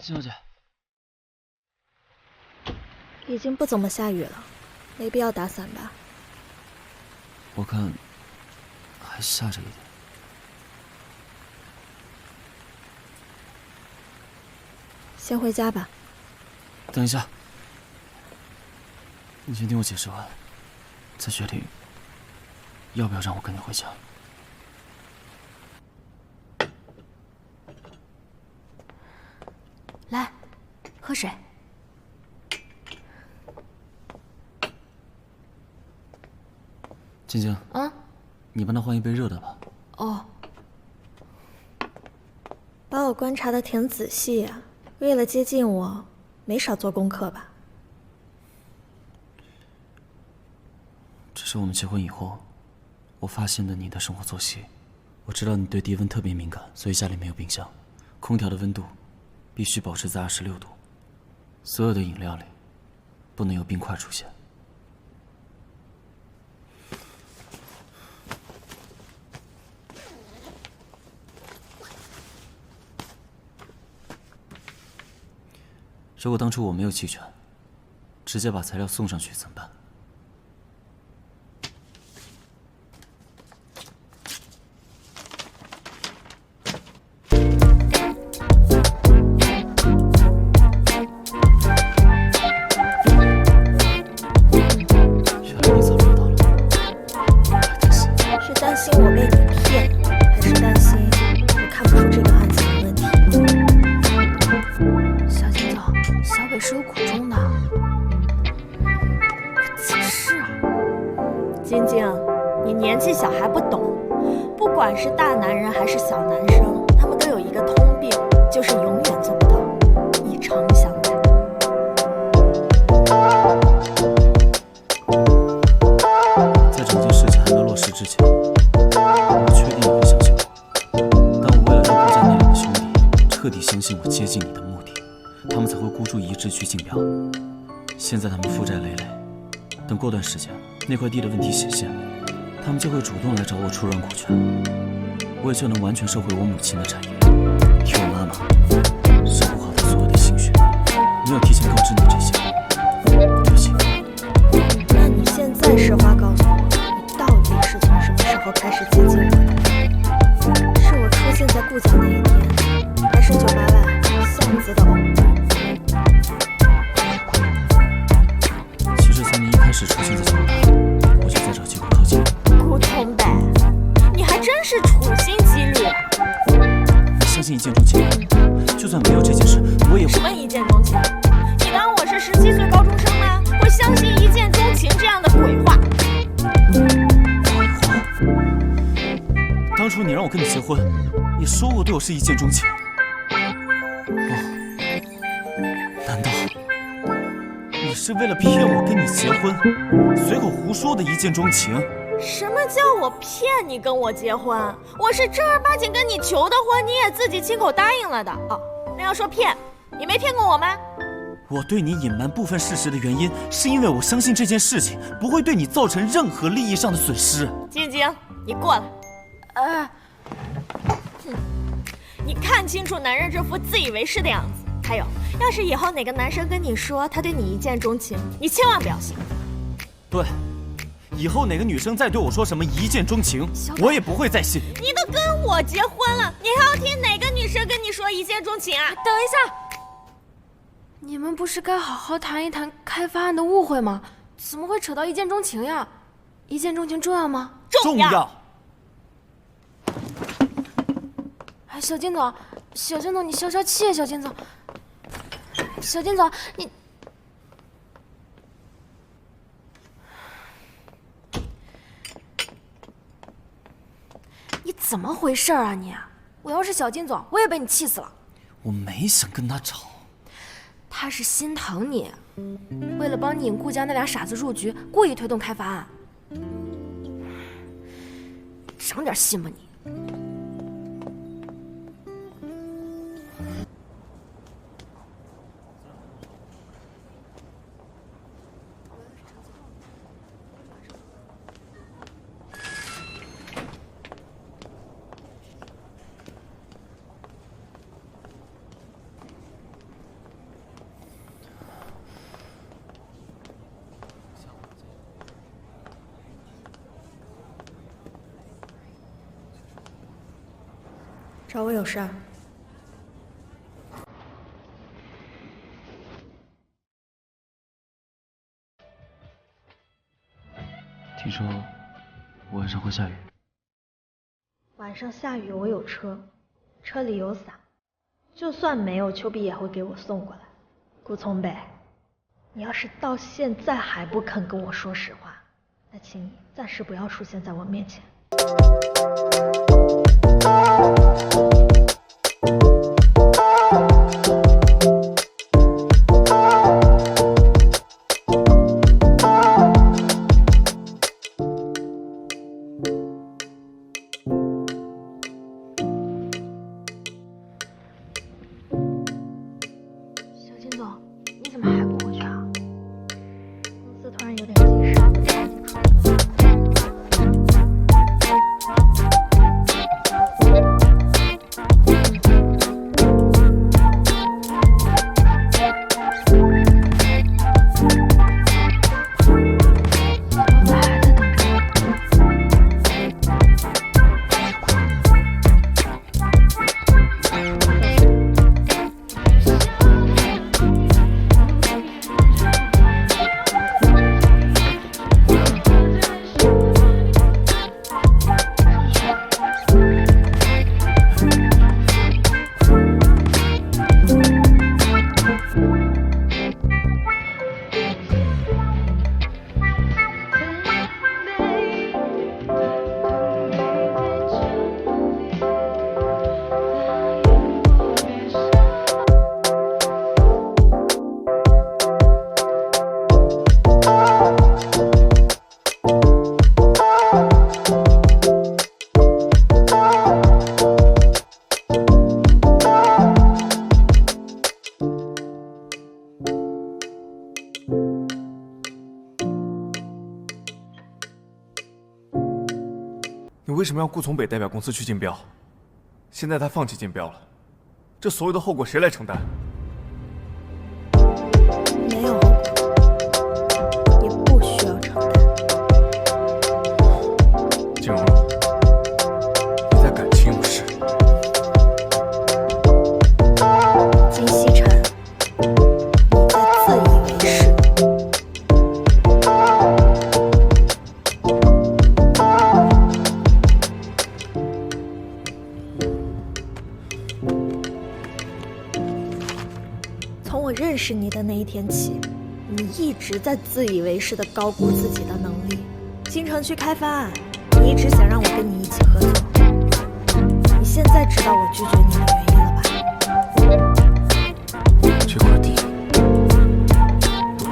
金小姐，已经不怎么下雨了，没必要打伞吧？我看还下着一点。先回家吧。等一下，你先听我解释完，再决定要不要让我跟你回家。来，喝水。晶晶，你帮他换一杯热的吧。哦。把我观察的挺仔细呀，为了接近我，没少做功课吧？这是我们结婚以后，我发现的你的生活作息。我知道你对低温特别敏感，所以家里没有冰箱，空调的温度必须保持在26度，所有的饮料里不能有冰块出现。如果当初我没有弃权，直接把材料送上去怎么办？原来你早料到了，太担心。是担心我被你骗，还是担心我看不出这个案子的问题？小金总，小北是有苦衷的。解释啊！晶晶，你年纪小还不懂，不管是大男人还是小男生，他们都有一个通病，就是永远做不到以诚相待。在整件事情还没落实之前，我确定你会相信我。但我为了让顾家那两个兄弟彻底相信我接近你的目的，他们才会孤注一掷去竞标。现在他们负债累累，等过段时间那块地的问题显现，他们就会主动来找我出让股权，我也就能完全收回我母亲的产业，替我妈妈守护好她所有的心血。没有提前告知你这些，对不起。那你现在实话告诉我，你到底是从什么时候开始接近我的？是我出现在顾家那一天，还是酒吧外巷子的偶遇？其实从你一开始出现在酒吧，我就在找机会靠近你。顾从北，你还真是处心积虑。你相信一见钟情，就算没有这件事，我也会。什么一见钟情？你当我是17岁高中生吗？会相信一见钟情这样的鬼话？鬼话！当初你让我跟你结婚，你说我对我是一见钟情。难道你是为了骗我跟你结婚，随口胡说的一见钟情？什么叫我骗你跟我结婚？我是正儿八经跟你求的婚，你也自己亲口答应了的。哦，那要说骗，你没骗过我吗？我对你隐瞒部分事实的原因，是因为我相信这件事情不会对你造成任何利益上的损失。晶晶，你过来。你看清楚男人这副自以为是的样子。还有，要是以后哪个男生跟你说他对你一见钟情，你千万不要信。对，以后哪个女生再对我说什么一见钟情，我也不会再信。你都跟我结婚了，你还要听哪个女生跟你说一见钟情啊？等一下，你们不是该好好谈一谈开发案的误会吗？怎么会扯到一见钟情呀？一见钟情重要吗？重要。哎，小金总，小金总，你消消气，小金总。小金总，你怎么回事啊你？我要是小金总，我也被你气死了。我没想跟他吵，他是心疼你，为了帮你引顾家那俩傻子入局，故意推动开发案。长点心吧你。找我有事儿？听说晚上会下雨。晚上下雨我有车，车里有伞，就算没有，丘比也会给我送过来。顾从北，你要是到现在还不肯跟我说实话，那请你暂时不要出现在我面前。小金总，你怎么还不回去啊？公司突然有点急事，赶紧出去。老板还在等着你。你为什么要顾从北代表公司去竞标？现在他放弃竞标了，这所有的后果谁来承担？没有后果，也不需要承担。金荣荣，你在感情用事。金西辰，你在自以为是。从我认识你的那一天起，你一直在自以为是的高估自己的能力。京城区开发案，你一直想让我跟你一起合作。你现在知道我拒绝你的原因了吧？这块地有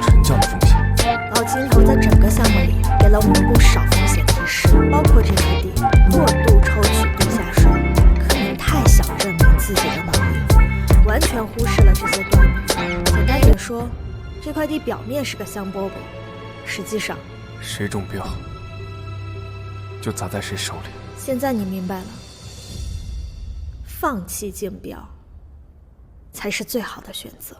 沉降的风险。老金头在整个项目里给了我们不少风险提示，包括这块地过度抽取地下水。可你太想证明自己的能力，完全忽视了这些端倪。简单点说，这块地表面是个香饽饽，实际上谁中标，就砸在谁手里。现在你明白了，放弃竞标才是最好的选择。